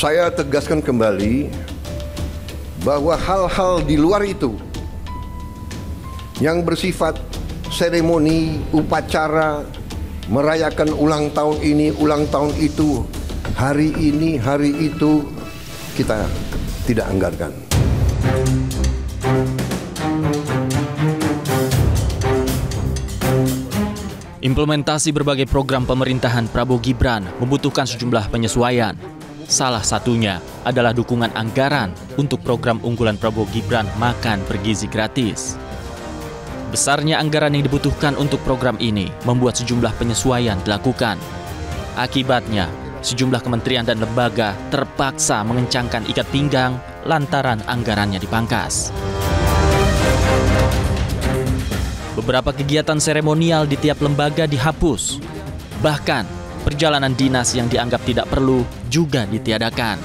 Saya tegaskan kembali bahwa hal-hal di luar itu yang bersifat seremoni, upacara, merayakan ulang tahun ini, ulang tahun itu, hari ini, hari itu, kita tidak anggarkan. Implementasi berbagai program pemerintahan Prabowo Gibran membutuhkan sejumlah penyesuaian. Salah satunya adalah dukungan anggaran untuk program unggulan Prabowo Gibran makan bergizi gratis. Besarnya anggaran yang dibutuhkan untuk program ini membuat sejumlah penyesuaian dilakukan. Akibatnya, sejumlah kementerian dan lembaga terpaksa mengencangkan ikat pinggang lantaran anggarannya dipangkas. Beberapa kegiatan seremonial di tiap lembaga dihapus. Bahkan, perjalanan dinas yang dianggap tidak perlu juga ditiadakan.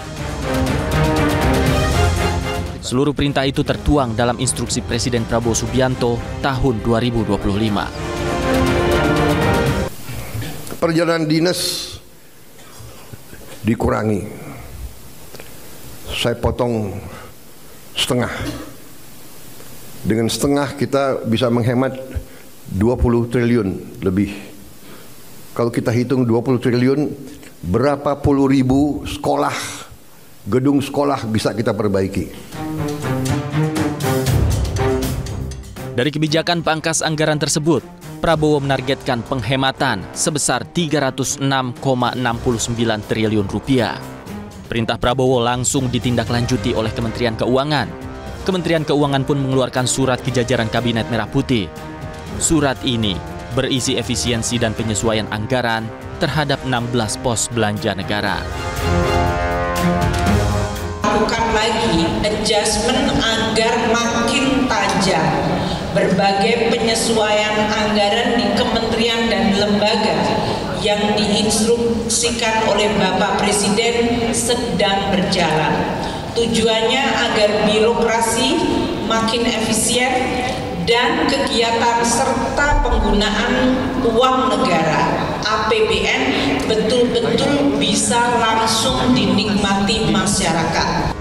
Seluruh perintah itu tertuang dalam instruksi Presiden Prabowo Subianto tahun 2025. Perjalanan dinas dikurangi. Saya potong setengah. Dengan setengah kita bisa menghemat 20 triliun lebih. Kalau kita hitung 20 triliun, berapa puluh ribu sekolah, gedung sekolah bisa kita perbaiki. Dari kebijakan pangkas anggaran tersebut, Prabowo menargetkan penghematan sebesar 306,69 triliun rupiah. Perintah Prabowo langsung ditindaklanjuti oleh Kementerian Keuangan. Kementerian Keuangan pun mengeluarkan surat ke jajaran Kabinet Merah Putih. Surat ini berisi efisiensi dan penyesuaian anggaran terhadap 16 pos belanja negara. Lakukan lagi adjustment agar makin tajam. Berbagai penyesuaian anggaran di kementerian dan lembaga yang diinstruksikan oleh Bapak Presiden sedang berjalan. Tujuannya agar birokrasi makin efisien dan kegiatan serta penggunaan uang negara APBN betul-betul bisa langsung dinikmati masyarakat.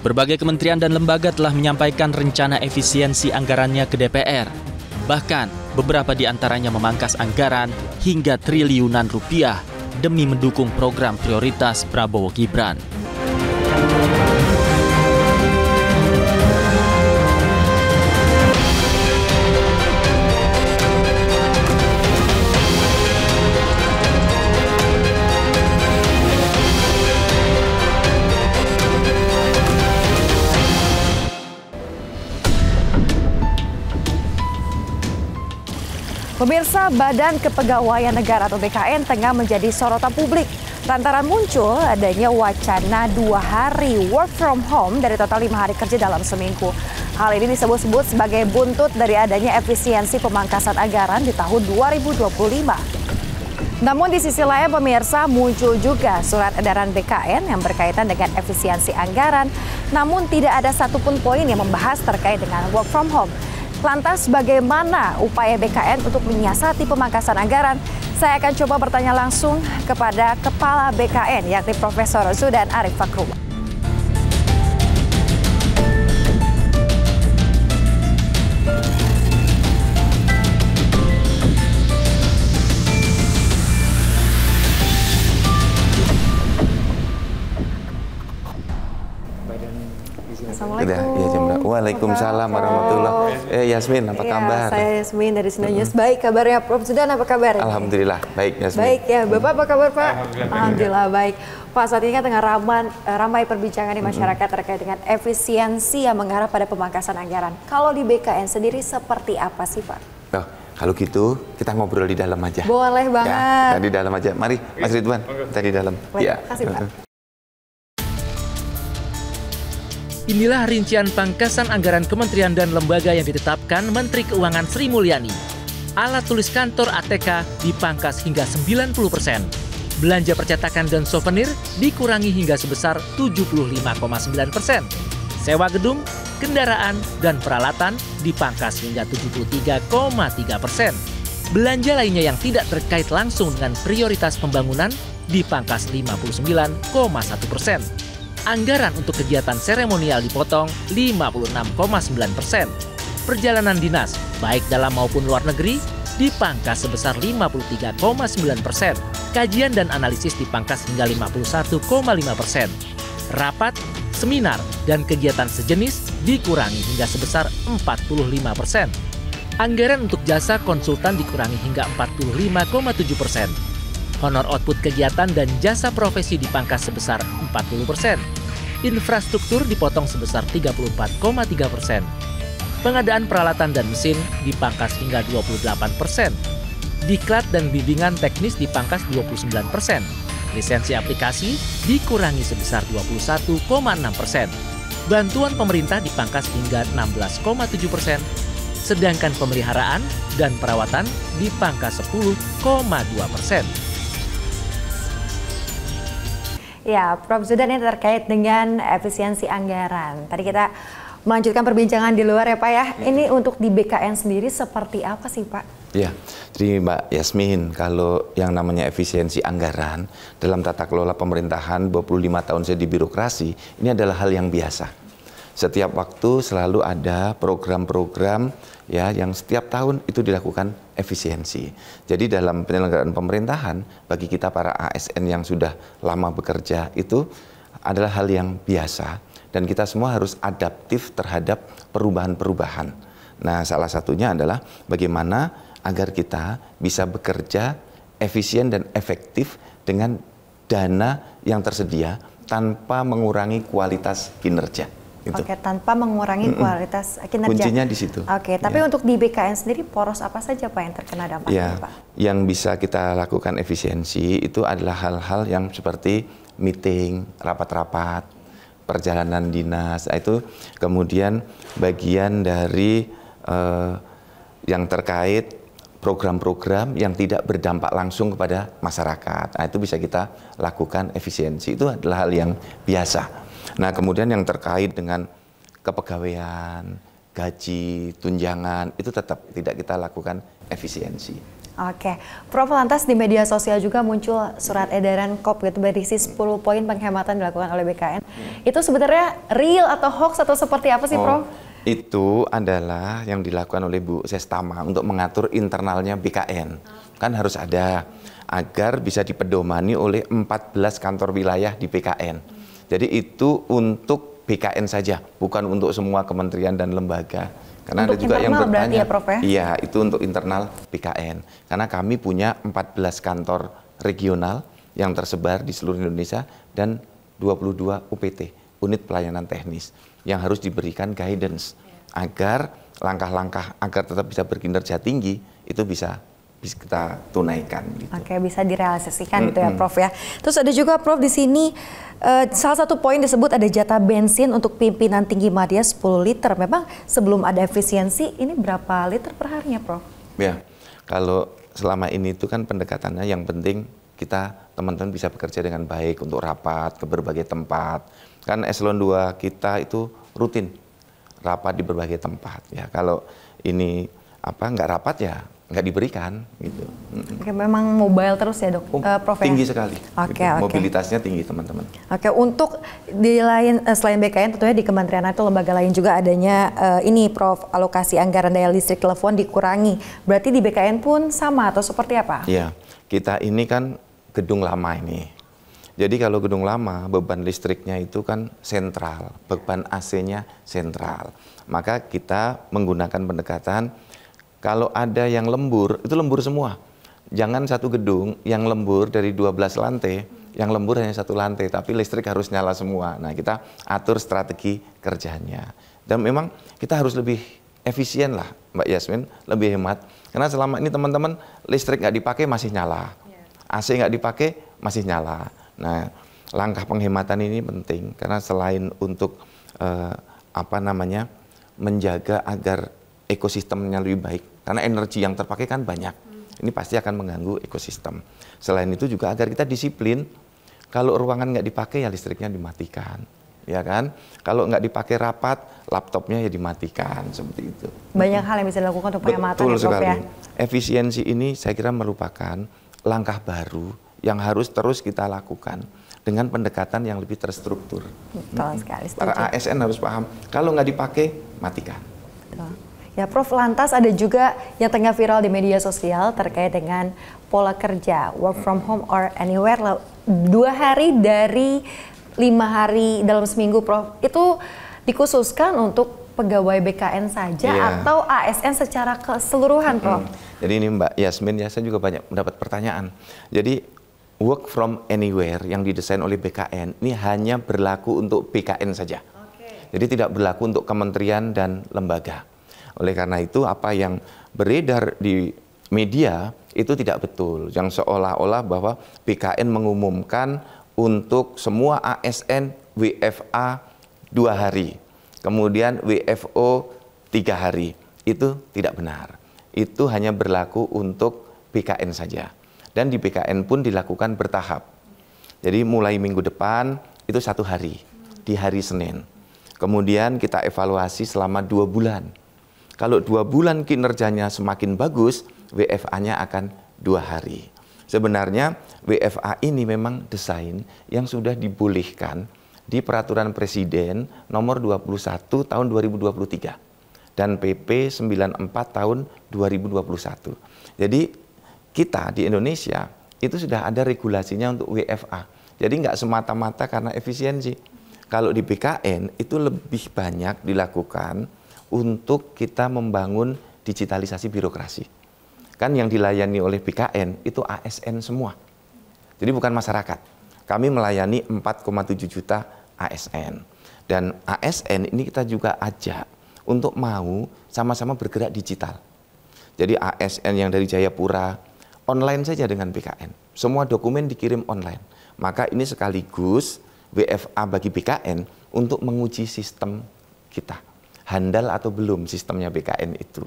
Berbagai kementerian dan lembaga telah menyampaikan rencana efisiensi anggarannya ke DPR. Bahkan, beberapa di antaranya memangkas anggaran hingga triliunan rupiah demi mendukung program prioritas Prabowo Gibran. Pemirsa, Badan Kepegawaian Negara atau BKN tengah menjadi sorotan publik lantaran muncul adanya wacana 2 hari work from home dari total 5 hari kerja dalam seminggu. Hal ini disebut-sebut sebagai buntut dari adanya efisiensi pemangkasan anggaran di tahun 2025. Namun di sisi lain pemirsa, muncul juga surat edaran BKN yang berkaitan dengan efisiensi anggaran, namun tidak ada satupun poin yang membahas terkait dengan work from home. Lantas bagaimana upaya BKN untuk menyiasati pemangkasan anggaran? Saya akan coba bertanya langsung kepada Kepala BKN yakni Profesor Zudan Arif Fakrullah. Assalamualaikum. Waalaikumsalam warahmatullahi. Yasmin, apa kabar? Saya Yasmin dari Sinar News. Baik, kabarnya Prof Zudan apa kabar? Alhamdulillah, baik Yasmin. Baik ya, Bapak apa kabar Pak? Alhamdulillah baik. Pak, saat ini kan tengah ramai perbincangan di masyarakat terkait dengan efisiensi yang mengarah pada pemangkasan anggaran. Kalau di BKN sendiri seperti apa sih Pak? Oh, kalau gitu kita ngobrol di dalam aja. Boleh banget. Ya, di dalam aja. Mari Mas Ridwan, kita di dalam. Ya. Terima kasih Pak. Inilah rincian pangkasan anggaran kementerian dan lembaga yang ditetapkan Menteri Keuangan Sri Mulyani. Alat tulis kantor ATK dipangkas hingga 90%. Belanja percetakan dan souvenir dikurangi hingga sebesar 75,9%. Sewa gedung, kendaraan, dan peralatan dipangkas hingga 73,3%. Belanja lainnya yang tidak terkait langsung dengan prioritas pembangunan dipangkas 59,1%. Anggaran untuk kegiatan seremonial dipotong 56,9%. Perjalanan dinas, baik dalam maupun luar negeri, dipangkas sebesar 53,9%. Kajian dan analisis dipangkas hingga 51,5%. Rapat, seminar, dan kegiatan sejenis dikurangi hingga sebesar 45%. Anggaran untuk jasa konsultan dikurangi hingga 45,7%. Honor output kegiatan dan jasa profesi dipangkas sebesar 40%. Infrastruktur dipotong sebesar 34,3%. Pengadaan peralatan dan mesin dipangkas hingga 28%. Diklat dan bimbingan teknis dipangkas 29%. Lisensi aplikasi dikurangi sebesar 21,6%. Bantuan pemerintah dipangkas hingga 16,7%. Sedangkan pemeliharaan dan perawatan dipangkas 10,2%. Ya, Prof. Zudan, ini terkait dengan efisiensi anggaran. Tadi kita melanjutkan perbincangan di luar ya Pak ya. Ini untuk di BKN sendiri seperti apa sih Pak? Ya, jadi Mbak Yasmin, kalau yang namanya efisiensi anggaran dalam tata kelola pemerintahan 25 tahun saya di birokrasi, ini adalah hal yang biasa. Setiap waktu selalu ada program-program ya yang setiap tahun itu dilakukan efisiensi. Jadi dalam penyelenggaraan pemerintahan bagi kita para ASN yang sudah lama bekerja itu adalah hal yang biasa dan kita semua harus adaptif terhadap perubahan-perubahan. Nah, salah satunya adalah bagaimana agar kita bisa bekerja efisien dan efektif dengan dana yang tersedia tanpa mengurangi kualitas kinerja. Gitu. Oke, tanpa mengurangi kualitas kinerja. Kuncinya di situ. Oke, tapi untuk di BKN sendiri poros apa saja Pak yang terkena dampaknya Pak? Yang bisa kita lakukan efisiensi itu adalah hal-hal yang seperti meeting, rapat-rapat, perjalanan dinas, itu kemudian bagian dari yang terkait program-program yang tidak berdampak langsung kepada masyarakat. Nah, itu bisa kita lakukan efisiensi. Itu adalah hal yang biasa. Nah, kemudian yang terkait dengan kepegawaian, gaji, tunjangan, itu tetap tidak kita lakukan efisiensi. Oke, Prof, lantas di media sosial juga muncul surat edaran KOP gitu berisi 10 poin penghematan dilakukan oleh BKN. Itu sebenarnya real atau hoax atau seperti apa sih Prof? Itu adalah yang dilakukan oleh Bu Sestama untuk mengatur internalnya BKN. Kan harus ada agar bisa dipedomani oleh 14 kantor wilayah di BKN. Jadi itu untuk BKN saja, bukan untuk semua kementerian dan lembaga. Karena untuk ada juga yang bertanya, ya, Prof, ya? Iya, itu untuk internal BKN. Karena kami punya 14 kantor regional yang tersebar di seluruh Indonesia dan 22 UPT, unit pelayanan teknis, yang harus diberikan guidance agar langkah-langkah agar tetap bisa berkinerja tinggi itu bisa kita tunaikan. Gitu. Oke, bisa direalisasikan gitu ya Prof ya. Terus ada juga Prof di sini salah satu poin disebut ada jatah bensin untuk pimpinan tinggi media 10 liter. Memang sebelum ada efisiensi ini berapa liter per harinya Prof? Ya, kalau selama ini itu kan pendekatannya yang penting kita teman-teman bisa bekerja dengan baik untuk rapat ke berbagai tempat. Kan eselon 2 kita itu rutin rapat di berbagai tempat. Ya, kalau ini nggak rapat ya nggak diberikan gitu. Oke, memang mobile terus ya Dok, Prof? Tinggi sekali. Oke, gitu. oke. Mobilitasnya tinggi teman-teman. Oke, untuk di lain selain BKN tentunya di kementerian atau lembaga lain juga adanya ini Prof, alokasi anggaran daya listrik telepon dikurangi. Berarti di BKN pun sama atau seperti apa? Iya, kita ini kan gedung lama ini. Jadi kalau gedung lama beban listriknya itu kan sentral, beban AC-nya sentral. Maka kita menggunakan pendekatan kalau ada yang lembur, itu lembur semua. Jangan satu gedung yang lembur dari 12 lantai, yang lembur hanya satu lantai, tapi listrik harus nyala semua. Nah, kita atur strategi kerjanya. Dan memang kita harus lebih efisien lah, Mbak Yasmin, lebih hemat. Karena selama ini teman-teman listrik nggak dipakai masih nyala. AC nggak dipakai masih nyala. Nah, langkah penghematan ini penting. Karena selain untuk menjaga agar ekosistemnya lebih baik, karena energi yang terpakai kan banyak, ini pasti akan mengganggu ekosistem. Selain itu juga agar kita disiplin, kalau ruangan nggak dipakai ya listriknya dimatikan, ya kan? Kalau nggak dipakai rapat, laptopnya ya dimatikan, seperti itu. Banyak hal yang bisa dilakukan untuk penghematan. Betul ya Prof sekali. ya? Efisiensi ini saya kira merupakan langkah baru yang harus terus kita lakukan dengan pendekatan yang lebih terstruktur. Betul sekali, setuju. Para ASN harus paham, kalau nggak dipakai, matikan. Betul. Ya Prof, lantas ada juga yang tengah viral di media sosial terkait dengan pola kerja, work from home or anywhere, 2 hari dari 5 hari dalam seminggu, Prof. Itu dikhususkan untuk pegawai BKN saja atau ASN secara keseluruhan, Prof? Jadi ini Mbak Yasmin, ya saya juga banyak mendapat pertanyaan. Jadi work from anywhere yang didesain oleh BKN ini hanya berlaku untuk BKN saja. Jadi tidak berlaku untuk kementerian dan lembaga. Oleh karena itu apa yang beredar di media itu tidak betul. Yang seolah-olah bahwa BKN mengumumkan untuk semua ASN WFA 2 hari. Kemudian WFO 3 hari. Itu tidak benar. Itu hanya berlaku untuk BKN saja. Dan di BKN pun dilakukan bertahap. Jadi mulai minggu depan itu 1 hari, di hari Senin. Kemudian kita evaluasi selama 2 bulan. Kalau 2 bulan kinerjanya semakin bagus, WFA-nya akan 2 hari. Sebenarnya WFA ini memang desain yang sudah dibolehkan di Peraturan Presiden nomor 21 tahun 2023 dan PP 94 tahun 2021. Jadi kita di Indonesia itu sudah ada regulasinya untuk WFA. Jadi nggak semata-mata karena efisiensi. Kalau di BKN itu lebih banyak dilakukan untuk kita membangun digitalisasi birokrasi. Kan yang dilayani oleh BKN itu ASN semua. Jadi bukan masyarakat. Kami melayani 4,7 juta ASN. Dan ASN ini kita juga ajak untuk mau sama-sama bergerak digital. Jadi ASN yang dari Jayapura, online saja dengan BKN. Semua dokumen dikirim online. Maka ini sekaligus WFA bagi BKN untuk menguji sistem kita. Handal atau belum sistemnya BKN itu.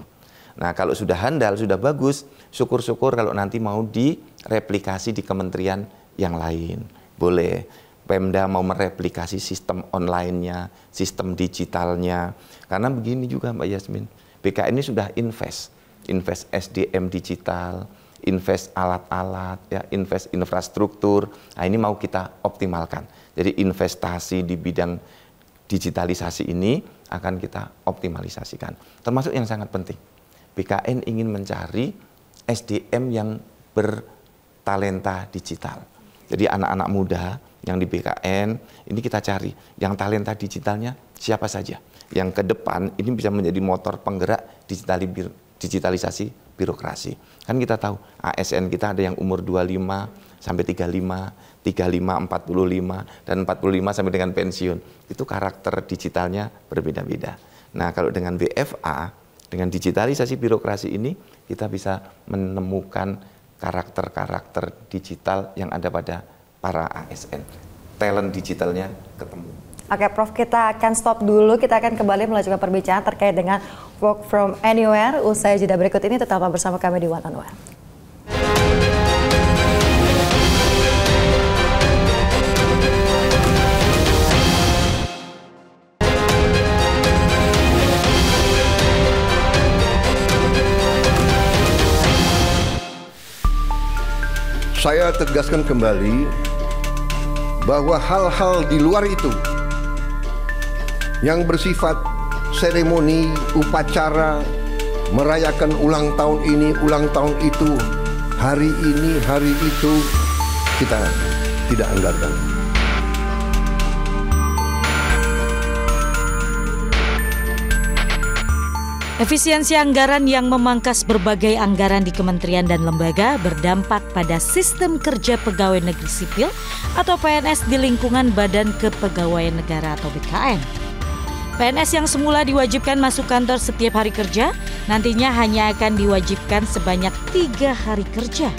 Nah kalau sudah handal, sudah bagus, syukur-syukur kalau nanti mau direplikasi di kementerian yang lain. Boleh, Pemda mau mereplikasi sistem online-nya, sistem digitalnya. Karena begini juga Mbak Yasmin, BKN ini sudah invest SDM digital, invest alat-alat, ya, invest infrastruktur. Nah ini mau kita optimalkan. Jadi investasi di bidang digitalisasi ini akan kita optimalisasikan. Termasuk yang sangat penting, BKN ingin mencari SDM yang bertalenta digital. Jadi anak-anak muda yang di BKN ini kita cari yang talenta digitalnya siapa saja. Yang ke depan ini bisa menjadi motor penggerak digitalisasi birokrasi. Kan kita tahu ASN kita ada yang umur 25 sampai 35, 35, 45, dan 45 sampai dengan pensiun. Itu karakter digitalnya berbeda-beda. Nah kalau dengan WFA, dengan digitalisasi birokrasi ini, kita bisa menemukan karakter-karakter digital yang ada pada para ASN. Talent digitalnya ketemu. Oke Prof, kita akan stop dulu. Kita akan kembali melanjutkan perbincangan terkait dengan work from anywhere. Usai jeda berikut ini, tetaplah bersama kami di One on One. Saya tegaskan kembali bahwa hal-hal di luar itu yang bersifat seremoni, upacara, merayakan ulang tahun ini, ulang tahun itu, hari ini, hari itu, kita tidak anggarkan. Efisiensi anggaran yang memangkas berbagai anggaran di kementerian dan lembaga berdampak pada sistem kerja pegawai negeri sipil atau PNS di lingkungan Badan Kepegawaian Negara atau BKN. PNS yang semula diwajibkan masuk kantor setiap hari kerja, nantinya hanya akan diwajibkan sebanyak 3 hari kerja.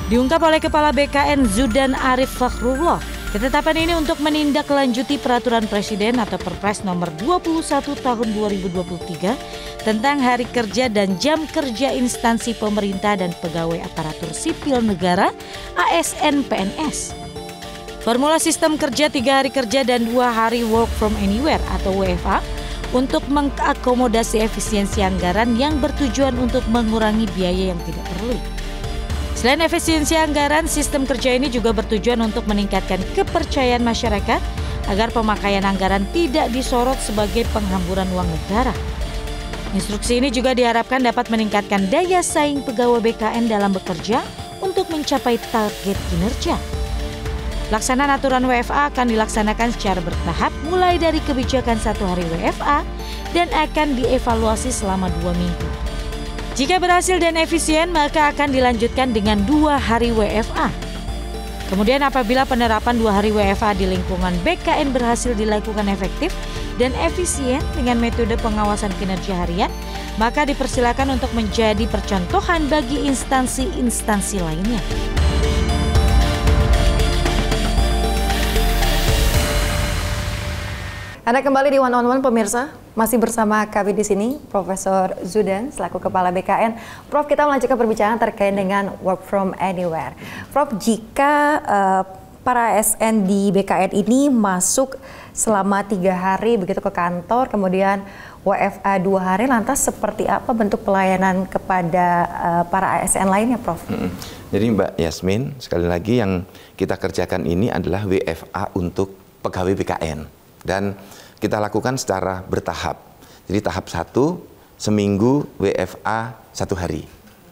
Diungkap oleh Kepala BKN Zudan Arif Fakhrullah, ketetapan ini untuk menindaklanjuti Peraturan Presiden atau Perpres nomor 21 tahun 2023 tentang hari kerja dan jam kerja instansi pemerintah dan pegawai aparatur sipil negara ASN PNS. Formula sistem kerja 3 hari kerja dan 2 hari work from anywhere atau WFA untuk mengakomodasi efisiensi anggaran yang bertujuan untuk mengurangi biaya yang tidak perlu. Selain efisiensi anggaran, sistem kerja ini juga bertujuan untuk meningkatkan kepercayaan masyarakat agar pemakaian anggaran tidak disorot sebagai penghamburan uang negara. Instruksi ini juga diharapkan dapat meningkatkan daya saing pegawai BKN dalam bekerja untuk mencapai target kinerja. Pelaksanaan aturan WFA akan dilaksanakan secara bertahap mulai dari kebijakan 1 hari WFA dan akan dievaluasi selama 2 minggu. Jika berhasil dan efisien, maka akan dilanjutkan dengan 2 hari WFA. Kemudian apabila penerapan 2 hari WFA di lingkungan BKN berhasil dilakukan efektif dan efisien dengan metode pengawasan kinerja harian, maka dipersilakan untuk menjadi percontohan bagi instansi-instansi lainnya. Anda kembali di One on One pemirsa, masih bersama kami di sini Profesor Zudan selaku Kepala BKN. Prof, kita melanjutkan perbincangan terkait dengan work from anywhere. Prof, jika para ASN di BKN ini masuk selama 3 hari begitu ke kantor, kemudian WFA 2 hari, lantas seperti apa bentuk pelayanan kepada para ASN lainnya, Prof? Jadi Mbak Yasmin, sekali lagi yang kita kerjakan ini adalah WFA untuk pegawai BKN. Dan kita lakukan secara bertahap. Jadi tahap 1, seminggu WFA 1 hari,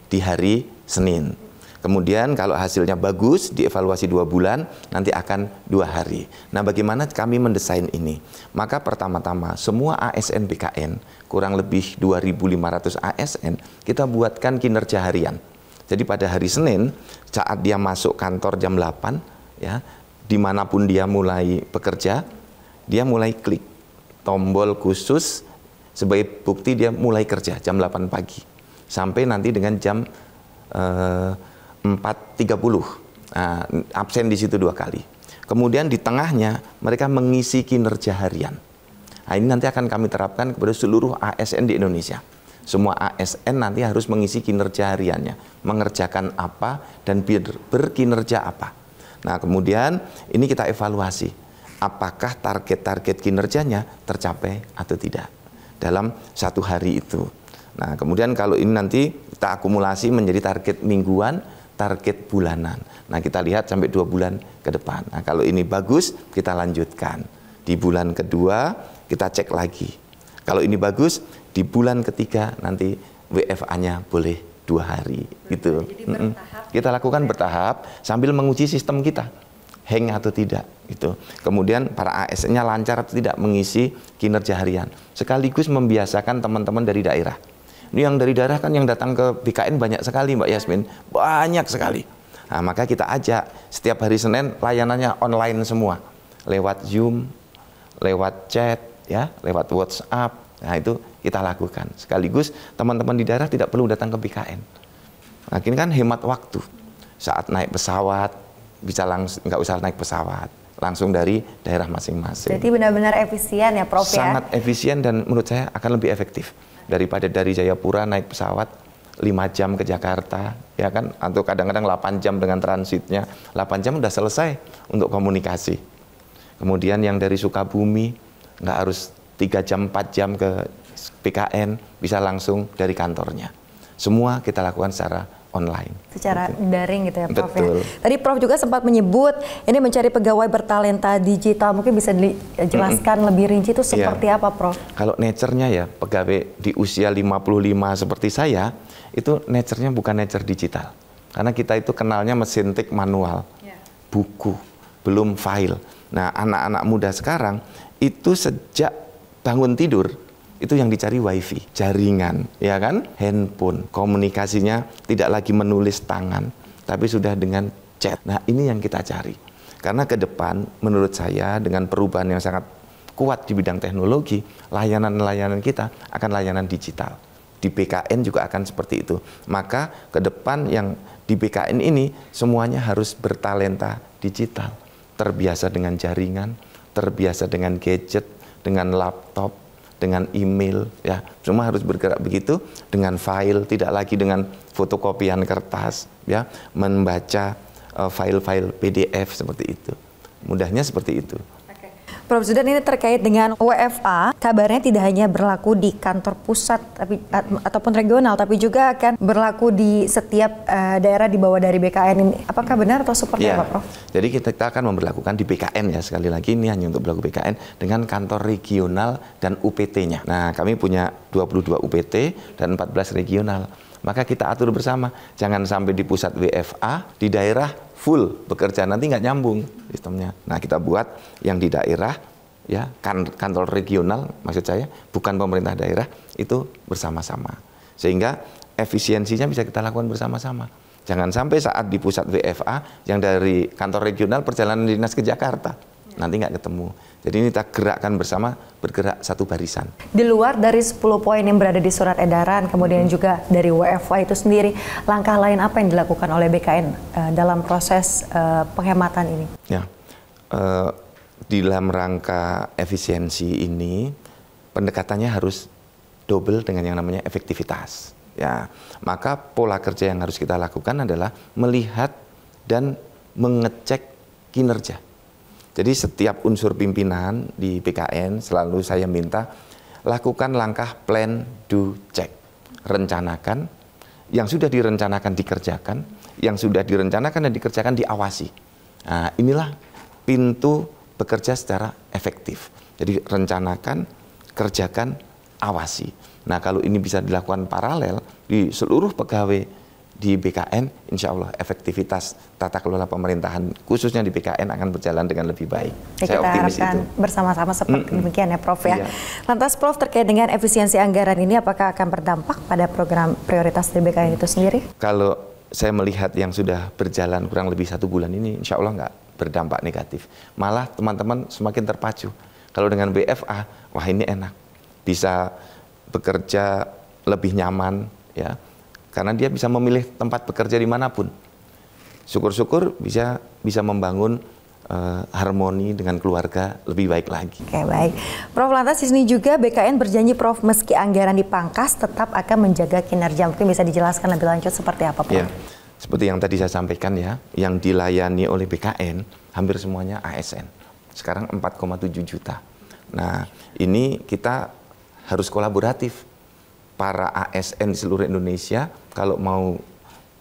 di hari Senin. Kemudian kalau hasilnya bagus, dievaluasi 2 bulan, nanti akan 2 hari. Nah, bagaimana kami mendesain ini? Maka pertama-tama, semua ASN BKN, kurang lebih 2.500 ASN, kita buatkan kinerja harian. Jadi pada hari Senin, saat dia masuk kantor jam 8, ya, dimanapun dia mulai bekerja, dia mulai klik tombol khusus sebagai bukti dia mulai kerja jam 8 pagi sampai nanti dengan jam 4.30. Nah, absen di situ 2 kali. Kemudian di tengahnya mereka mengisi kinerja harian. Nah, ini nanti akan kami terapkan kepada seluruh ASN di Indonesia. Semua ASN nanti harus mengisi kinerja hariannya, mengerjakan apa dan berkinerja apa. Nah, kemudian ini kita evaluasi. Apakah target-target kinerjanya tercapai atau tidak dalam 1 hari itu. Nah, kemudian kalau ini nanti kita akumulasi menjadi target mingguan, target bulanan. Nah, kita lihat sampai 2 bulan ke depan. Nah, kalau ini bagus, kita lanjutkan. Di bulan kedua, kita cek lagi. Kalau ini bagus, di bulan ketiga nanti WFA-nya boleh 2 hari. Gitu. Kita lakukan bertahap sambil menguji sistem kita. Hang atau tidak gitu. Kemudian para ASN-nya lancar atau tidak mengisi kinerja harian. Sekaligus membiasakan teman-teman dari daerah. Ini yang dari daerah kan yang datang ke BKN banyak sekali Mbak Yasmin, banyak sekali. Nah, maka kita ajak setiap hari Senin layanannya online semua. Lewat Zoom, lewat chat, ya, lewat WhatsApp. Nah, itu kita lakukan. Sekaligus teman-teman di daerah tidak perlu datang ke BKN. Nah, ini kan hemat waktu. Saat naik pesawat bisa langsung, nggak usah naik pesawat, langsung dari daerah masing-masing. Jadi benar-benar efisien ya Prof ya? Sangat efisien dan menurut saya akan lebih efektif daripada dari Jayapura naik pesawat 5 jam ke Jakarta, ya kan? Atau kadang-kadang 8 jam dengan transitnya, 8 jam udah selesai untuk komunikasi. Kemudian yang dari Sukabumi nggak harus 3 jam 4 jam ke BKN, bisa langsung dari kantornya. Semua kita lakukan secara online. Secara daring gitu ya Prof. Betul. Ya. Tadi Prof juga sempat menyebut ini mencari pegawai bertalenta digital. Mungkin bisa dijelaskan lebih rinci itu seperti apa Prof? Kalau nature-nya ya pegawai di usia 55 seperti saya, itu nature-nya bukan nature digital. Karena kita itu kenalnya mesin tik manual, buku, belum file. Nah, anak-anak muda sekarang itu sejak bangun tidur itu yang dicari wifi, jaringan, ya kan, handphone, komunikasinya tidak lagi menulis tangan, tapi sudah dengan chat. Nah, ini yang kita cari. Karena ke depan, menurut saya dengan perubahan yang sangat kuat di bidang teknologi, layanan-layanan kita akan layanan digital. Di BKN juga akan seperti itu. Maka ke depan yang di BKN ini semuanya harus bertalenta digital, terbiasa dengan jaringan, terbiasa dengan gadget, dengan laptop, dengan email, ya, semua harus bergerak begitu, dengan file, tidak lagi dengan fotokopian kertas, ya, membaca file-file PDF seperti itu. Mudahnya seperti itu. Prof. Zudan, ini terkait dengan WFA, kabarnya tidak hanya berlaku di kantor pusat ataupun regional, tapi juga akan berlaku di setiap daerah di bawah dari BKN ini. Apakah benar atau seperti apa, Prof? Jadi kita akan memberlakukan di BKN ya, sekali lagi ini hanya untuk berlaku BKN dengan kantor regional dan UPT-nya. Nah, kami punya 22 UPT dan 14 regional. Maka kita atur bersama, jangan sampai di pusat WFA, di daerah full bekerja, nanti nggak nyambung sistemnya. Nah, kita buat yang di daerah, ya kantor regional, maksud saya, bukan pemerintah daerah, itu bersama-sama. Sehingga efisiensinya bisa kita lakukan bersama-sama. Jangan sampai saat di pusat WFA, yang dari kantor regional perjalanan dinas ke Jakarta, nanti nggak ketemu. Jadi ini kita gerakkan bersama, bergerak satu barisan. Di luar dari 10 poin yang berada di surat edaran, kemudian juga dari WFA itu sendiri, langkah lain apa yang dilakukan oleh BKN dalam proses penghematan ini? Ya, di dalam rangka efisiensi ini, pendekatannya harus double dengan yang namanya efektivitas. Ya, maka pola kerja yang harus kita lakukan adalah melihat dan mengecek kinerja. Jadi setiap unsur pimpinan di BKN selalu saya minta lakukan langkah plan, do, check. Rencanakan, yang sudah direncanakan dikerjakan, yang sudah direncanakan dan dikerjakan diawasi. Nah, inilah pintu bekerja secara efektif. Jadi rencanakan, kerjakan, awasi. Nah, kalau ini bisa dilakukan paralel di seluruh pegawai di BKN, insya Allah efektivitas tata kelola pemerintahan khususnya di BKN akan berjalan dengan lebih baik. Ya, saya optimis itu. Bersama-sama seperti demikian ya, Prof ya. Iya. Lantas Prof, terkait dengan efisiensi anggaran ini, apakah akan berdampak pada program prioritas di BKN itu sendiri? Kalau saya melihat yang sudah berjalan kurang lebih 1 bulan ini, insya Allah nggak berdampak negatif. Malah teman-teman semakin terpacu. Kalau dengan BFA, wah ini enak, bisa bekerja lebih nyaman, ya. Karena dia bisa memilih tempat bekerja dimanapun. Syukur-syukur bisa membangun harmoni dengan keluarga lebih baik lagi. Oke, baik. Prof, lantas di sini juga BKN berjanji, Prof, meski anggaran dipangkas tetap akan menjaga kinerja. Mungkin bisa dijelaskan lebih lanjut seperti apa, Prof? Ya, seperti yang tadi saya sampaikan ya, yang dilayani oleh BKN hampir semuanya ASN. Sekarang 4,7 juta. Nah, ini kita harus kolaboratif. Para ASN di seluruh Indonesia kalau mau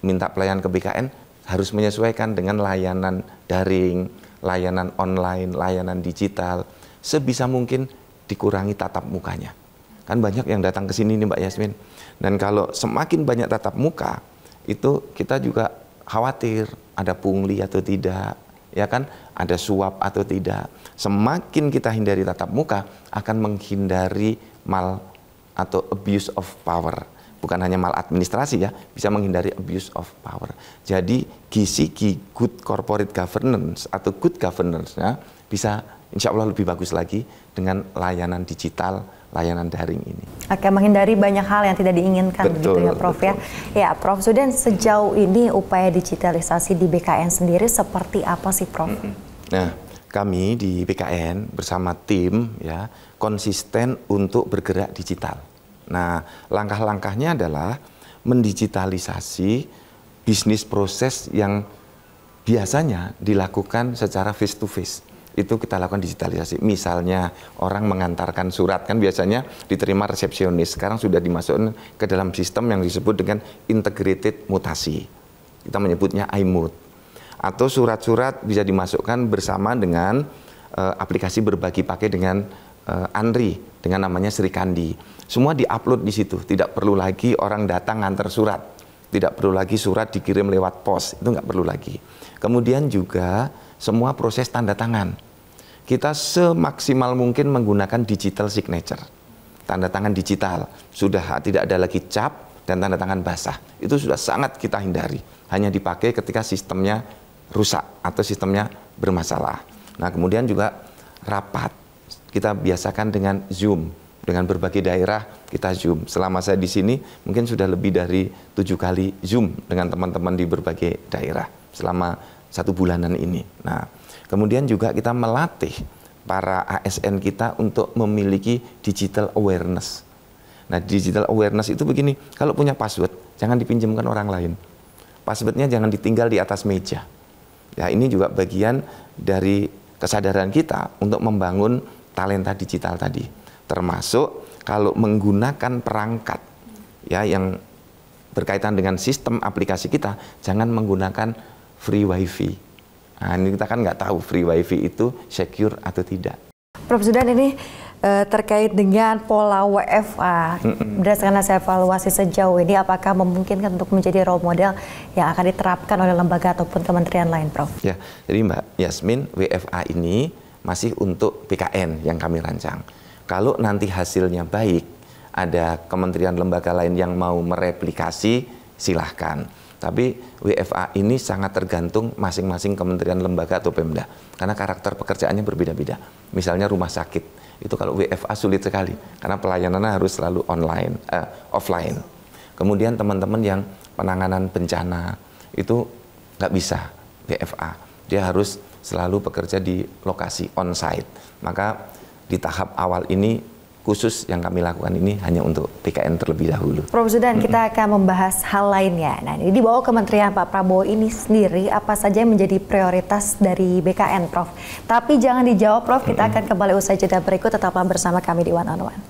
minta pelayanan ke BKN harus menyesuaikan dengan layanan daring, layanan online, layanan digital. Sebisa mungkin dikurangi tatap mukanya. Kan banyak yang datang ke sini nih Mbak Yasmin. Dan kalau semakin banyak tatap muka, itu kita juga khawatir ada pungli atau tidak, ya kan? Ada suap atau tidak. Semakin kita hindari tatap muka, akan menghindari atau abuse of power. Bukan hanya maladministrasi ya, bisa menghindari abuse of power. Jadi GCG, good corporate governance atau good governance ya, bisa insya Allah lebih bagus lagi dengan layanan digital, layanan daring ini. Oke, menghindari banyak hal yang tidak diinginkan, betul, begitu ya Prof ya. Ya Prof Zudan, sejauh ini upaya digitalisasi di BKN sendiri seperti apa sih Prof? Nah, kami di BKN bersama tim ya konsisten untuk bergerak digital. Nah, langkah-langkahnya adalah mendigitalisasi bisnis proses yang biasanya dilakukan secara face to face. Itu kita lakukan digitalisasi. Misalnya orang mengantarkan surat, kan biasanya diterima resepsionis. Sekarang sudah dimasukkan ke dalam sistem yang disebut dengan integrated mutasi. Kita menyebutnya iMut. Atau surat-surat bisa dimasukkan bersama dengan aplikasi berbagi pakai dengan Andri, dengan namanya Sri Kandi. Semua diupload di situ. Tidak perlu lagi orang datang ngantar surat. Tidak perlu lagi surat dikirim lewat pos. Itu nggak perlu lagi. Kemudian juga semua proses tanda tangan. Kita semaksimal mungkin menggunakan digital signature. Tanda tangan digital. Sudah tidak ada lagi cap dan tanda tangan basah. Itu sudah sangat kita hindari. Hanya dipakai ketika sistemnya rusak atau sistemnya bermasalah. Nah, kemudian juga rapat. Kita biasakan dengan Zoom. Dengan berbagai daerah kita Zoom. Selama saya di sini mungkin sudah lebih dari 7 kali Zoom dengan teman-teman di berbagai daerah selama 1 bulanan ini. Nah, kemudian juga kita melatih para ASN kita untuk memiliki digital awareness. Nah, digital awareness itu begini, kalau punya password jangan dipinjamkan orang lain. Passwordnya jangan ditinggal di atas meja. Ya, ini juga bagian dari kesadaran kita untuk membangun talenta digital tadi, termasuk kalau menggunakan perangkat ya yang berkaitan dengan sistem aplikasi kita, jangan menggunakan free wifi. Nah, ini kita kan nggak tahu free wifi itu secure atau tidak. Prof Zudan, ini terkait dengan pola WFA, berdasarkan hasil evaluasi sejauh ini, apakah memungkinkan untuk menjadi role model yang akan diterapkan oleh lembaga ataupun kementerian lain, Prof? Ya, jadi Mbak Yasmin, WFA ini masih untuk BKN yang kami rancang. Kalau nanti hasilnya baik, ada kementerian lembaga lain yang mau mereplikasi, silahkan. Tapi WFA ini sangat tergantung masing-masing kementerian lembaga atau Pemda. Karena karakter pekerjaannya berbeda-beda. Misalnya rumah sakit, itu kalau WFA sulit sekali. Karena pelayanannya harus selalu offline. Kemudian teman-teman yang penanganan bencana, itu nggak bisa WFA. Dia harus selalu bekerja di lokasi on-site. Maka di tahap awal ini, khusus yang kami lakukan ini hanya untuk BKN terlebih dahulu. Prof Zudan, kita akan membahas hal lainnya. Nah, ini di bawah kementerian Pak Prabowo ini sendiri, apa saja yang menjadi prioritas dari BKN, Prof? Tapi jangan dijawab, Prof. Kita akan kembali usai jeda berikut. Tetaplah bersama kami di One on One.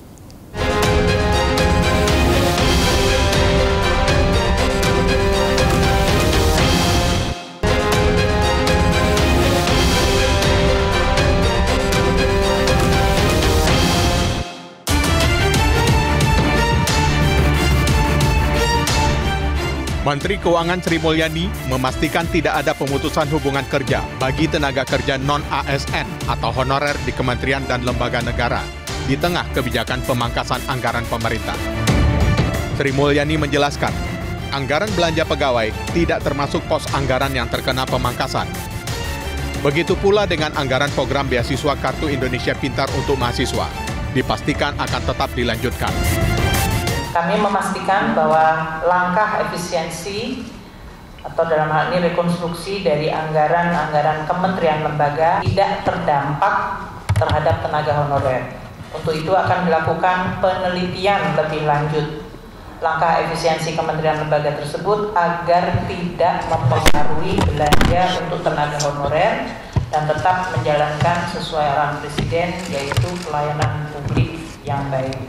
Menteri Keuangan Sri Mulyani memastikan tidak ada pemutusan hubungan kerja bagi tenaga kerja non-ASN atau honorer di kementerian dan lembaga negara di tengah kebijakan pemangkasan anggaran pemerintah. Sri Mulyani menjelaskan, anggaran belanja pegawai tidak termasuk pos anggaran yang terkena pemangkasan. Begitu pula dengan anggaran program beasiswa Kartu Indonesia Pintar untuk mahasiswa, dipastikan akan tetap dilanjutkan. Kami memastikan bahwa langkah efisiensi atau dalam hal ini rekonstruksi dari anggaran kementerian lembaga tidak terdampak terhadap tenaga honorer. Untuk itu akan dilakukan penelitian lebih lanjut langkah efisiensi kementerian lembaga tersebut agar tidak mempengaruhi belanja untuk tenaga honorer dan tetap menjalankan sesuai arahan Presiden, yaitu pelayanan publik yang baik.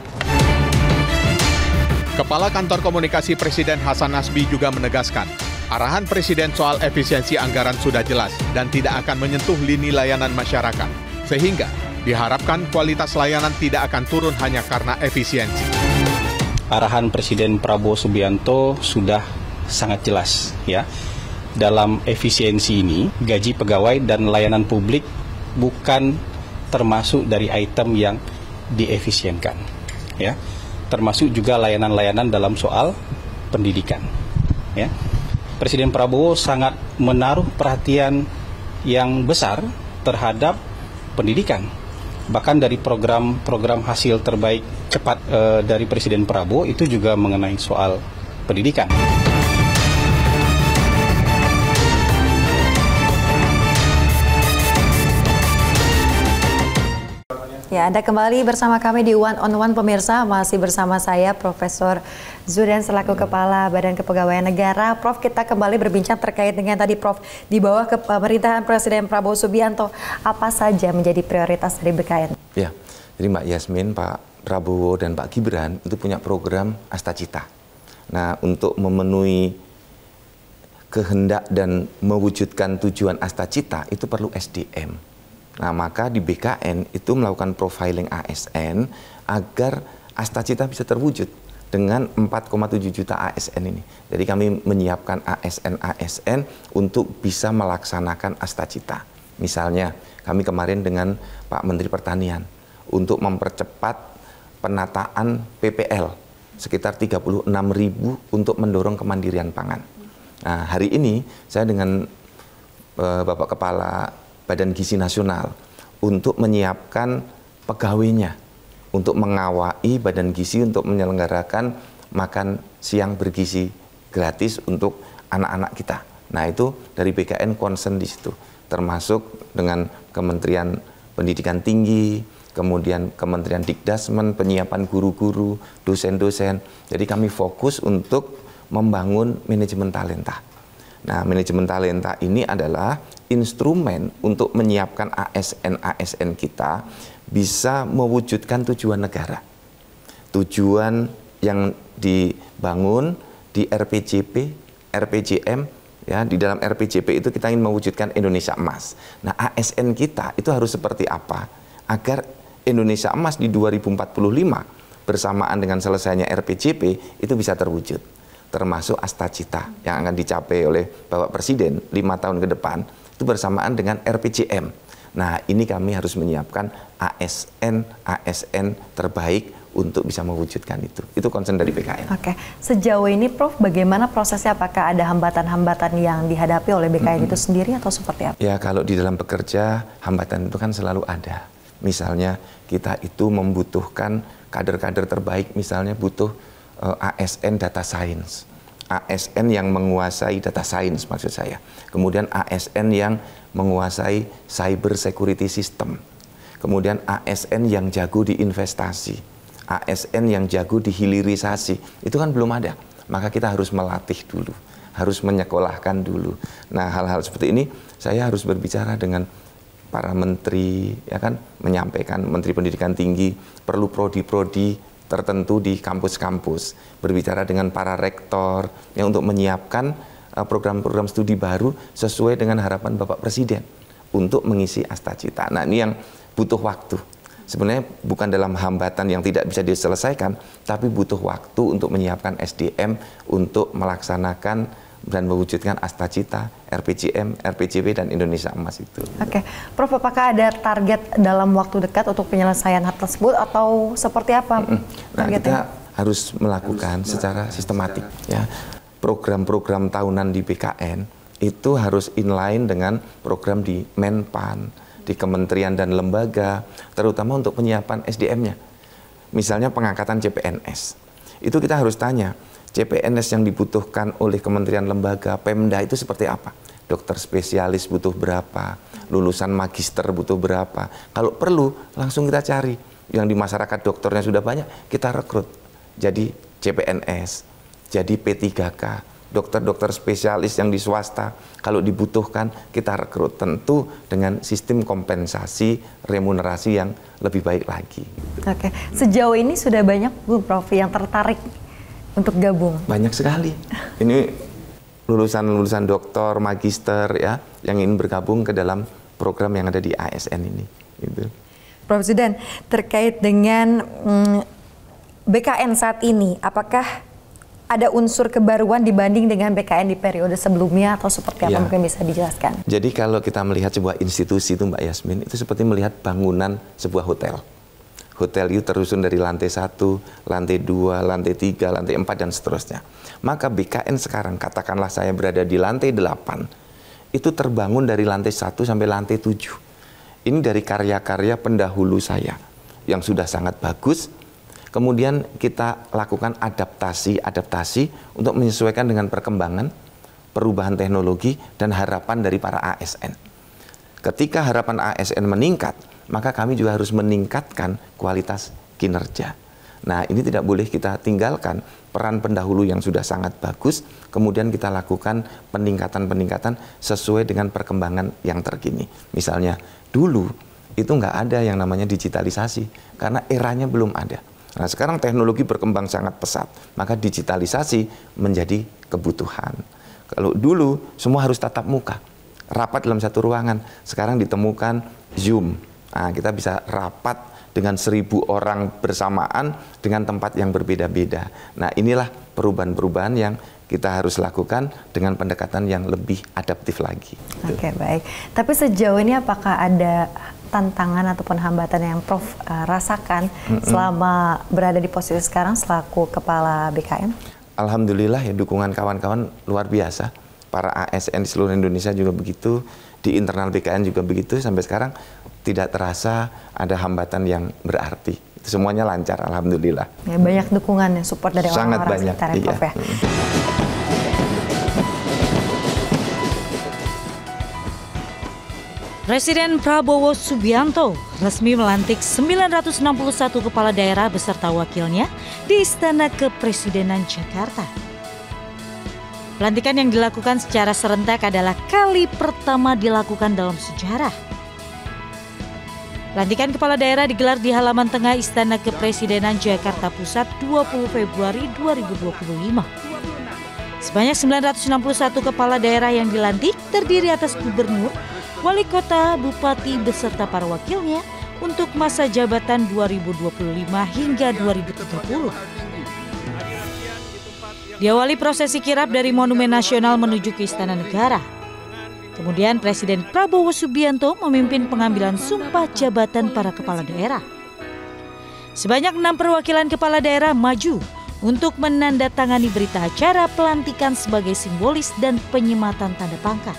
Kepala Kantor Komunikasi Presiden Hasan Nasbi juga menegaskan, arahan Presiden soal efisiensi anggaran sudah jelas dan tidak akan menyentuh lini layanan masyarakat. Sehingga diharapkan kualitas layanan tidak akan turun hanya karena efisiensi. Arahan Presiden Prabowo Subianto sudah sangat jelas ya. Dalam efisiensi ini, gaji pegawai dan layanan publik bukan termasuk dari item yang diefisienkan ya. Termasuk juga layanan-layanan dalam soal pendidikan. Ya. Presiden Prabowo sangat menaruh perhatian yang besar terhadap pendidikan. Bahkan dari program hasil terbaik cepat dari Presiden Prabowo itu juga mengenai soal pendidikan. Ya, Anda kembali bersama kami di One on One, pemirsa. Masih bersama saya, Profesor Zudan, selaku Kepala Badan Kepegawaian Negara. Prof, kita kembali berbincang terkait dengan tadi, Prof, di bawah pemerintahan Presiden Prabowo Subianto, apa saja menjadi prioritas dari BKN? Ya, jadi Mbak Yasmin, Pak Prabowo dan Pak Gibran itu punya program Astacita. Nah, untuk memenuhi kehendak dan mewujudkan tujuan Astacita itu perlu SDM. Nah, maka di BKN itu melakukan profiling ASN agar Astacita bisa terwujud dengan 4,7 juta ASN ini. Jadi kami menyiapkan ASN untuk bisa melaksanakan Astacita. Misalnya, kami kemarin dengan Pak Menteri Pertanian untuk mempercepat penataan PPL sekitar 36.000 untuk mendorong kemandirian pangan. Nah, hari ini saya dengan Bapak Kepala Badan Gizi Nasional untuk menyiapkan pegawainya untuk mengawai Badan Gizi untuk menyelenggarakan makan siang bergizi gratis untuk anak-anak kita. Nah, itu dari BKN concern di situ, termasuk dengan Kementerian Pendidikan Tinggi, kemudian Kementerian Dikdasmen, penyiapan guru-guru, dosen-dosen. Jadi kami fokus untuk membangun manajemen talenta. Nah, manajemen talenta ini adalah instrumen untuk menyiapkan ASN-ASN kita bisa mewujudkan tujuan negara. Tujuan yang dibangun di RPJP, RPJM, ya, di dalam RPJP itu kita ingin mewujudkan Indonesia Emas. Nah, ASN kita itu harus seperti apa agar Indonesia Emas di 2045 bersamaan dengan selesainya RPJP itu bisa terwujud. Termasuk Astacita yang akan dicapai oleh Bapak Presiden 5 tahun ke depan itu bersamaan dengan RPJM. Nah, ini kami harus menyiapkan ASN terbaik untuk bisa mewujudkan itu. Itu concern dari BKN. Oke, sejauh ini Prof, bagaimana prosesnya? Apakah ada hambatan-hambatan yang dihadapi oleh BKN itu sendiri atau seperti apa? Ya, kalau di dalam bekerja, hambatan itu kan selalu ada. Misalnya kita itu membutuhkan kader-kader terbaik, misalnya butuh ASN data science. ASN yang menguasai data science maksud saya. Kemudian ASN yang menguasai cyber security system. Kemudian ASN yang jago di investasi. ASN yang jago di hilirisasi. Itu kan belum ada. Maka kita harus melatih dulu. Harus menyekolahkan dulu. Nah, hal-hal seperti ini saya harus berbicara dengan para menteri, ya kan, menyampaikan Menteri Pendidikan Tinggi perlu prodi-prodi tertentu di kampus-kampus, berbicara dengan para rektor yang untuk menyiapkan program-program studi baru sesuai dengan harapan Bapak Presiden untuk mengisi Astacita. Nah, ini yang butuh waktu. Sebenarnya bukan dalam hambatan yang tidak bisa diselesaikan, tapi butuh waktu untuk menyiapkan SDM untuk melaksanakan dan mewujudkan Astacita, RPJM, RPJP, dan Indonesia Emas itu. Oke, Prof, apakah ada target dalam waktu dekat untuk penyelesaian hal tersebut atau seperti apa? Nah, kita harus melakukan secara sistematik. Ya, program-program tahunan di BKN itu harus inline dengan program di Menpan, di kementerian dan lembaga, terutama untuk penyiapan SDM-nya. Misalnya pengangkatan CPNS. Itu kita harus tanya, CPNS yang dibutuhkan oleh kementerian lembaga, Pemda itu seperti apa? Dokter spesialis butuh berapa? Lulusan magister butuh berapa? Kalau perlu, langsung kita cari. Yang di masyarakat dokternya sudah banyak, kita rekrut. Jadi CPNS, jadi P3K, dokter-dokter spesialis yang di swasta, kalau dibutuhkan kita rekrut. Tentu dengan sistem kompensasi, remunerasi yang lebih baik lagi. Oke, sejauh ini sudah banyak Bu Prof yang tertarik untuk gabung? Banyak sekali. Ini lulusan-lulusan doktor, magister ya, yang ingin bergabung ke dalam program yang ada di ASN ini. Gitu. Prof Zudan, terkait dengan BKN saat ini, apakah ada unsur kebaruan dibanding dengan BKN di periode sebelumnya atau seperti apa? Mungkin bisa dijelaskan. Jadi kalau kita melihat sebuah institusi itu Mbak Yasmin, itu seperti melihat bangunan sebuah hotel. Hotel itu tersusun dari lantai 1, lantai 2, lantai 3, lantai 4, dan seterusnya. Maka BKN sekarang, katakanlah saya berada di lantai 8, itu terbangun dari lantai 1 sampai lantai 7. Ini dari karya-karya pendahulu saya yang sudah sangat bagus. Kemudian kita lakukan adaptasi untuk menyesuaikan dengan perkembangan, perubahan teknologi, dan harapan dari para ASN. Ketika harapan ASN meningkat, maka kami juga harus meningkatkan kualitas kinerja. Nah, ini tidak boleh kita tinggalkan peran pendahulu yang sudah sangat bagus, kemudian kita lakukan peningkatan-peningkatan sesuai dengan perkembangan yang terkini. Misalnya, dulu itu nggak ada yang namanya digitalisasi, karena eranya belum ada. Nah, sekarang teknologi berkembang sangat pesat, maka digitalisasi menjadi kebutuhan. Kalau dulu semua harus tatap muka, rapat dalam satu ruangan, sekarang ditemukan Zoom. Nah, kita bisa rapat dengan 1000 orang bersamaan dengan tempat yang berbeda-beda. Nah, inilah perubahan-perubahan yang kita harus lakukan dengan pendekatan yang lebih adaptif lagi. Oke, baik. Tapi sejauh ini apakah ada tantangan ataupun hambatan yang Prof rasakan selama berada di posisi sekarang selaku Kepala BKN? Alhamdulillah ya, dukungan kawan-kawan luar biasa. Para ASN di seluruh Indonesia juga begitu, di internal BKN juga begitu, sampai sekarang tidak terasa ada hambatan yang berarti. Semuanya lancar, alhamdulillah. Ya, banyak dukungan dan support dari orang-orang sekitar ya, Prof ya. Presiden Prabowo Subianto resmi melantik 961 kepala daerah beserta wakilnya di Istana Kepresidenan Jakarta. Pelantikan yang dilakukan secara serentak adalah kali pertama dilakukan dalam sejarah. Pelantikan kepala daerah digelar di halaman tengah Istana Kepresidenan Jakarta Pusat 20 Februari 2025. Sebanyak 961 kepala daerah yang dilantik terdiri atas gubernur, wali kota, bupati beserta para wakilnya untuk masa jabatan 2025 hingga 2030. Diawali prosesi kirap dari Monumen Nasional menuju ke Istana Negara. Kemudian Presiden Prabowo Subianto memimpin pengambilan sumpah jabatan para kepala daerah. Sebanyak 6 perwakilan kepala daerah maju untuk menandatangani berita acara pelantikan sebagai simbolis dan penyematan tanda pangkat.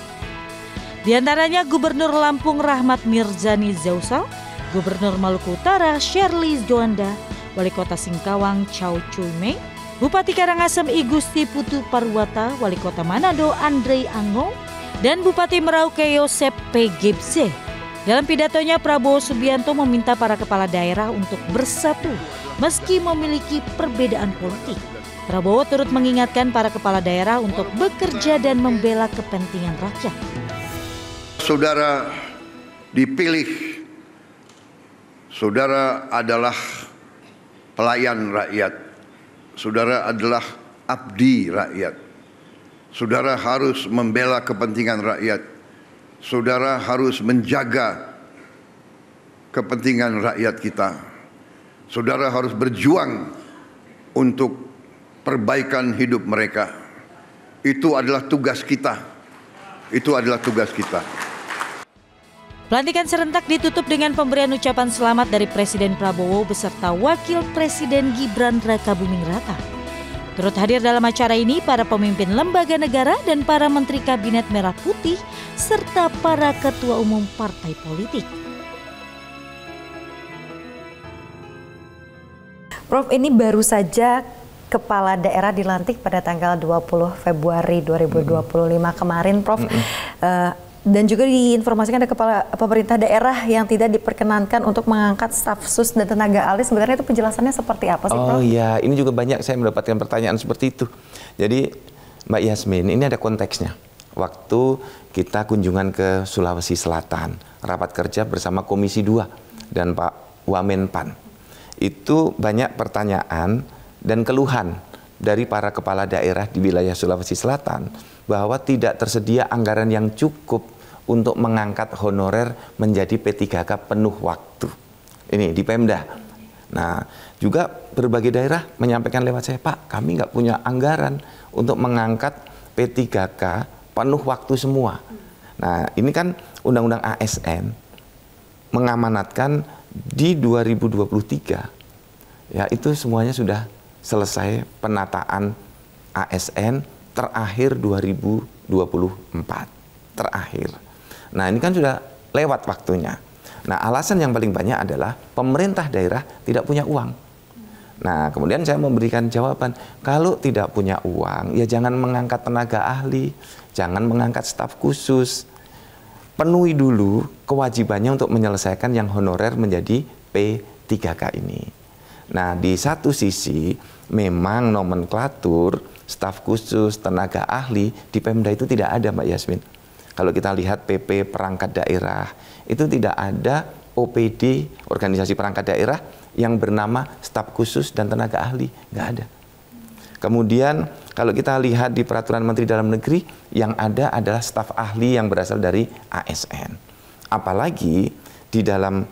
Di antaranya Gubernur Lampung Rahmat Mirzani Zausal, Gubernur Maluku Utara Shirley Joanda, Wali Kota Singkawang Chow Chul Meng, Bupati Karangasem I Gusti Putu Parwata, Wali Kota Manado Andre Anggo, dan Bupati Merauke Yosep P. Gebze. Dalam pidatonya, Prabowo Subianto meminta para kepala daerah untuk bersatu meski memiliki perbedaan politik. Prabowo turut mengingatkan para kepala daerah untuk bekerja dan membela kepentingan rakyat. Saudara dipilih, saudara adalah pelayan rakyat, saudara adalah abdi rakyat. Saudara harus membela kepentingan rakyat. Saudara harus menjaga kepentingan rakyat kita. Saudara harus berjuang untuk perbaikan hidup mereka. Itu adalah tugas kita. Itu adalah tugas kita. Pelantikan serentak ditutup dengan pemberian ucapan selamat dari Presiden Prabowo beserta Wakil Presiden Gibran Rakabuming Raka. Turut hadir dalam acara ini para pemimpin lembaga negara dan para menteri kabinet merah putih serta para ketua umum partai politik. Prof, ini baru saja kepala daerah dilantik pada tanggal 20 Februari 2025 kemarin, Prof. Dan juga diinformasikan ada kepala pemerintah daerah yang tidak diperkenankan untuk mengangkat staf sus dan tenaga ahli. Sebenarnya itu penjelasannya seperti apa sih, Prof? Oh iya, ini juga banyak saya mendapatkan pertanyaan seperti itu. Jadi Mbak Yasmin, ini ada konteksnya. Waktu kita kunjungan ke Sulawesi Selatan, rapat kerja bersama Komisi 2 dan Pak Wamenpan. Itu banyak pertanyaan dan keluhan dari para kepala daerah di wilayah Sulawesi Selatan bahwa tidak tersedia anggaran yang cukup untuk mengangkat honorer menjadi P3K penuh waktu. Ini di Pemda. Nah, juga berbagai daerah menyampaikan lewat saya, Pak, kami nggak punya anggaran untuk mengangkat P3K penuh waktu semua. Nah, ini kan Undang-Undang ASN mengamanatkan di 2023, ya itu semuanya sudah selesai penataan ASN terakhir 2024. Terakhir. Nah, ini kan sudah lewat waktunya. Nah, alasan yang paling banyak adalah pemerintah daerah tidak punya uang. Nah, kemudian saya memberikan jawaban, kalau tidak punya uang, ya jangan mengangkat tenaga ahli, jangan mengangkat staf khusus. Penuhi dulu kewajibannya untuk menyelesaikan yang honorer menjadi P3K ini. Nah, di satu sisi memang nomenklatur staf khusus, tenaga ahli di Pemda itu tidak ada, Mbak Yasmin. Kalau kita lihat PP perangkat daerah, itu tidak ada OPD, organisasi perangkat daerah, yang bernama staf khusus dan tenaga ahli. Nggak ada. Kemudian kalau kita lihat di peraturan Menteri Dalam Negeri, yang ada adalah staf ahli yang berasal dari ASN. Apalagi di dalam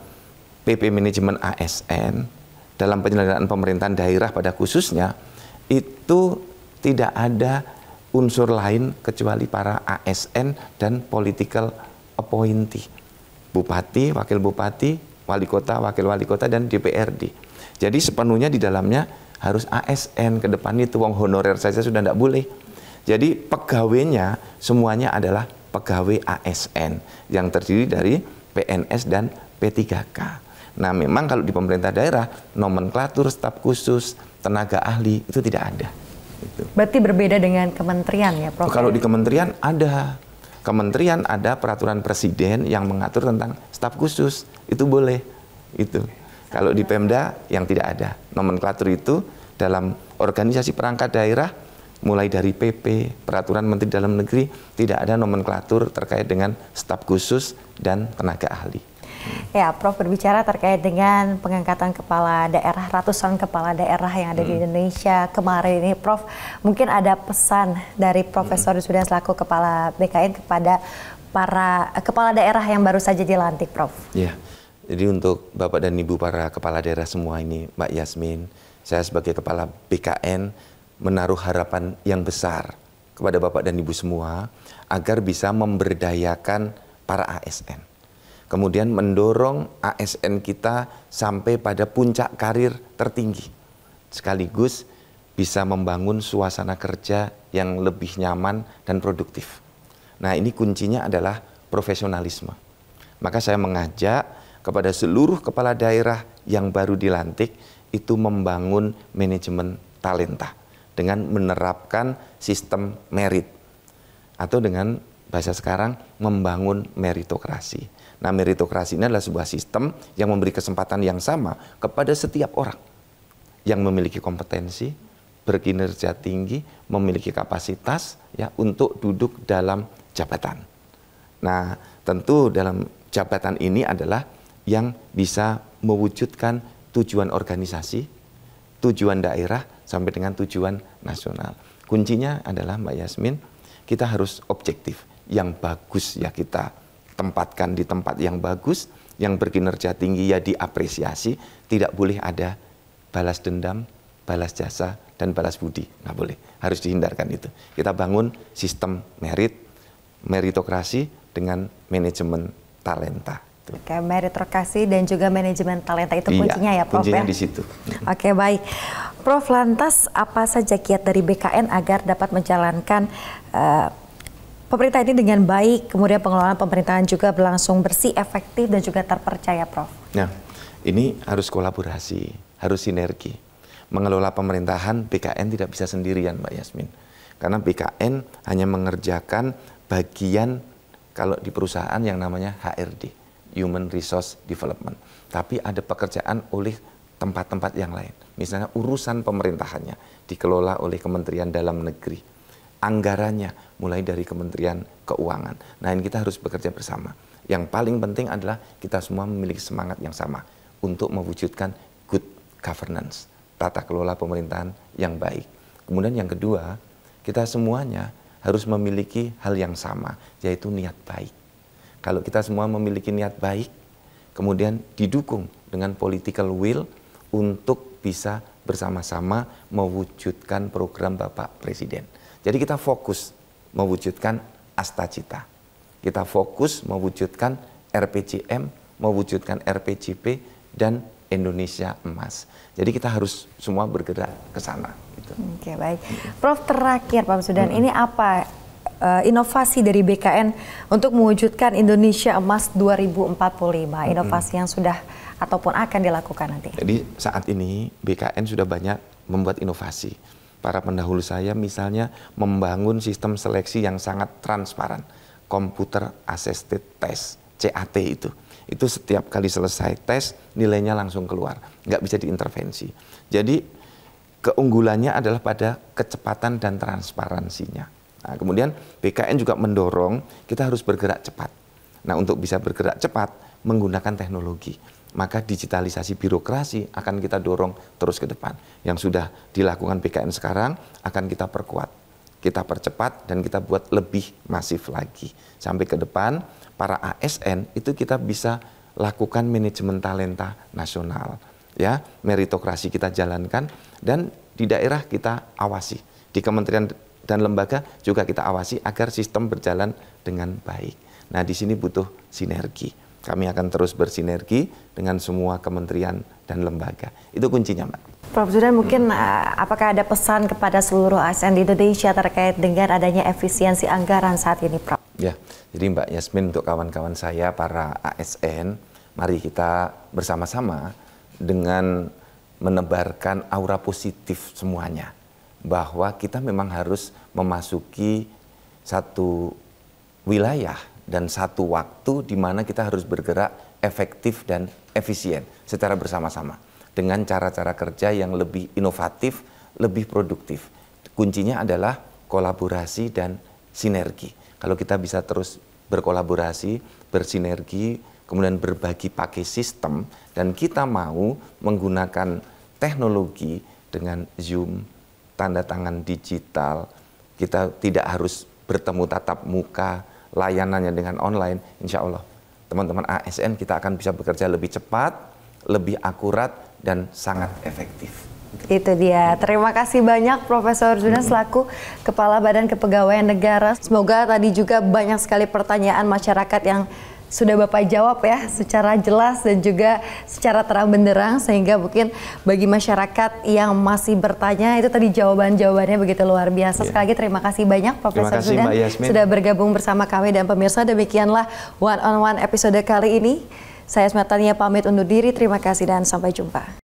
PP manajemen ASN, dalam penyelenggaraan pemerintahan daerah pada khususnya, itu tidak ada unsur lain kecuali para ASN dan political appointee. Bupati, wakil bupati, wali kota, wakil wali kota, dan DPRD. Jadi sepenuhnya di dalamnya harus ASN. Ke depan itu uang honorer saja sudah tidak boleh. Jadi pegawainya semuanya adalah pegawai ASN yang terdiri dari PNS dan P3K. Nah, memang kalau di pemerintah daerah, nomenklatur staf khusus, tenaga ahli itu tidak ada. Berarti berbeda dengan kementerian ya, Prof? Kalau di kementerian ada. Kementerian ada peraturan presiden yang mengatur tentang staf khusus. Itu boleh. Itu. Kalau di Pemda yang tidak ada. Nomenklatur itu dalam organisasi perangkat daerah mulai dari PP, Peraturan Menteri Dalam Negeri, tidak ada nomenklatur terkait dengan staf khusus dan tenaga ahli. Ya, Prof, berbicara terkait dengan pengangkatan kepala daerah, ratusan kepala daerah yang ada di Indonesia kemarin ini, Prof, mungkin ada pesan dari Profesor Sudan selaku Kepala BKN kepada para kepala daerah yang baru saja dilantik, Prof. Ya, jadi untuk Bapak dan Ibu para kepala daerah semua ini, Mbak Yasmin, saya sebagai Kepala BKN menaruh harapan yang besar kepada Bapak dan Ibu semua agar bisa memberdayakan para ASN. Kemudian mendorong ASN kita sampai pada puncak karir tertinggi. Sekaligus bisa membangun suasana kerja yang lebih nyaman dan produktif. Nah, ini kuncinya adalah profesionalisme. Maka saya mengajak kepada seluruh kepala daerah yang baru dilantik itu membangun manajemen talenta dengan menerapkan sistem merit atau dengan bahasa sekarang membangun meritokrasi. Nah, meritokrasi ini adalah sebuah sistem yang memberi kesempatan yang sama kepada setiap orang yang memiliki kompetensi, berkinerja tinggi, memiliki kapasitas ya untuk duduk dalam jabatan. Nah, tentu dalam jabatan ini adalah yang bisa mewujudkan tujuan organisasi, tujuan daerah sampai dengan tujuan nasional. Kuncinya adalah Mbak Yasmin, kita harus objektif, yang bagus ya kita tempatkan di tempat yang bagus, yang berkinerja tinggi ya diapresiasi, tidak boleh ada balas dendam, balas jasa, dan balas budi, nggak boleh, harus dihindarkan itu. Kita bangun sistem meritokrasi dengan manajemen talenta. Oke, meritokrasi dan juga manajemen talenta itu kuncinya ya, Prof. Kuncinya ya? di situ. Oke, baik. Prof, lantas apa saja kiat dari BKN agar dapat menjalankan pemerintah ini dengan baik, kemudian pengelolaan pemerintahan juga berlangsung bersih, efektif, dan juga terpercaya, Prof? Nah, ini harus kolaborasi, harus sinergi. Mengelola pemerintahan, BKN tidak bisa sendirian, Mbak Yasmin. Karena BKN hanya mengerjakan bagian kalau di perusahaan yang namanya HRD, Human Resource Development. Tapi ada pekerjaan oleh tempat-tempat yang lain. Misalnya urusan pemerintahannya dikelola oleh Kementerian Dalam Negeri. Anggarannya mulai dari Kementerian Keuangan. Nah, ini kita harus bekerja bersama. Yang paling penting adalah kita semua memiliki semangat yang sama untuk mewujudkan good governance, tata kelola pemerintahan yang baik. Kemudian yang kedua, kita semuanya harus memiliki hal yang sama, yaitu niat baik. Kalau kita semua memiliki niat baik, kemudian didukung dengan political will untuk bisa bersama-sama mewujudkan program Bapak Presiden. Jadi kita fokus mewujudkan Astacita. Kita fokus mewujudkan RPJM, mewujudkan RPJP, dan Indonesia Emas. Jadi kita harus semua bergerak ke sana. Gitu. Oke, baik. Prof, terakhir Pak Sudan, ini apa inovasi dari BKN untuk mewujudkan Indonesia Emas 2045? Inovasi yang sudah ataupun akan dilakukan nanti. Jadi saat ini BKN sudah banyak membuat inovasi. Para pendahulu saya misalnya membangun sistem seleksi yang sangat transparan. Computer Assisted Test, CAT itu. Itu setiap kali selesai tes, nilainya langsung keluar. Nggak bisa diintervensi. Jadi keunggulannya adalah pada kecepatan dan transparansinya. Nah, kemudian BKN juga mendorong kita harus bergerak cepat. Nah, untuk bisa bergerak cepat menggunakan teknologi. Maka digitalisasi birokrasi akan kita dorong terus ke depan. Yang sudah dilakukan BKN sekarang akan kita perkuat, kita percepat, dan kita buat lebih masif lagi. Sampai ke depan, para ASN itu kita bisa lakukan manajemen talenta nasional. Ya, meritokrasi kita jalankan, dan di daerah kita awasi. Di kementerian dan lembaga juga kita awasi agar sistem berjalan dengan baik. Nah, di sini butuh sinergi. Kami akan terus bersinergi dengan semua kementerian dan lembaga. Itu kuncinya, Mbak. Prof Zudan, mungkin apakah ada pesan kepada seluruh ASN di Indonesia terkait dengan adanya efisiensi anggaran saat ini, Prof? Ya, jadi Mbak Yasmin, untuk kawan-kawan saya, para ASN, mari kita bersama-sama dengan menebarkan aura positif semuanya. Bahwa kita memang harus memasuki satu wilayah dan satu waktu di mana kita harus bergerak efektif dan efisien secara bersama-sama dengan cara-cara kerja yang lebih inovatif, lebih produktif. Kuncinya adalah kolaborasi dan sinergi. Kalau kita bisa terus berkolaborasi, bersinergi, kemudian berbagi pakai sistem, dan kita mau menggunakan teknologi dengan Zoom, tanda tangan digital, kita tidak harus bertemu tatap muka, layanannya dengan online, insya Allah teman-teman ASN kita akan bisa bekerja lebih cepat, lebih akurat, dan sangat efektif. Itu dia. Terima kasih banyak Profesor Zudan selaku Kepala Badan Kepegawaian Negara. Semoga tadi juga banyak sekali pertanyaan masyarakat yang sudah Bapak jawab ya secara jelas dan juga secara terang benderang, sehingga mungkin bagi masyarakat yang masih bertanya itu tadi jawabannya begitu luar biasa. Sekali lagi terima kasih banyak Profesor Zudan sudah bergabung bersama kami, dan pemirsa demikianlah One on One episode kali ini. Saya Asma Tania pamit undur diri, terima kasih dan sampai jumpa.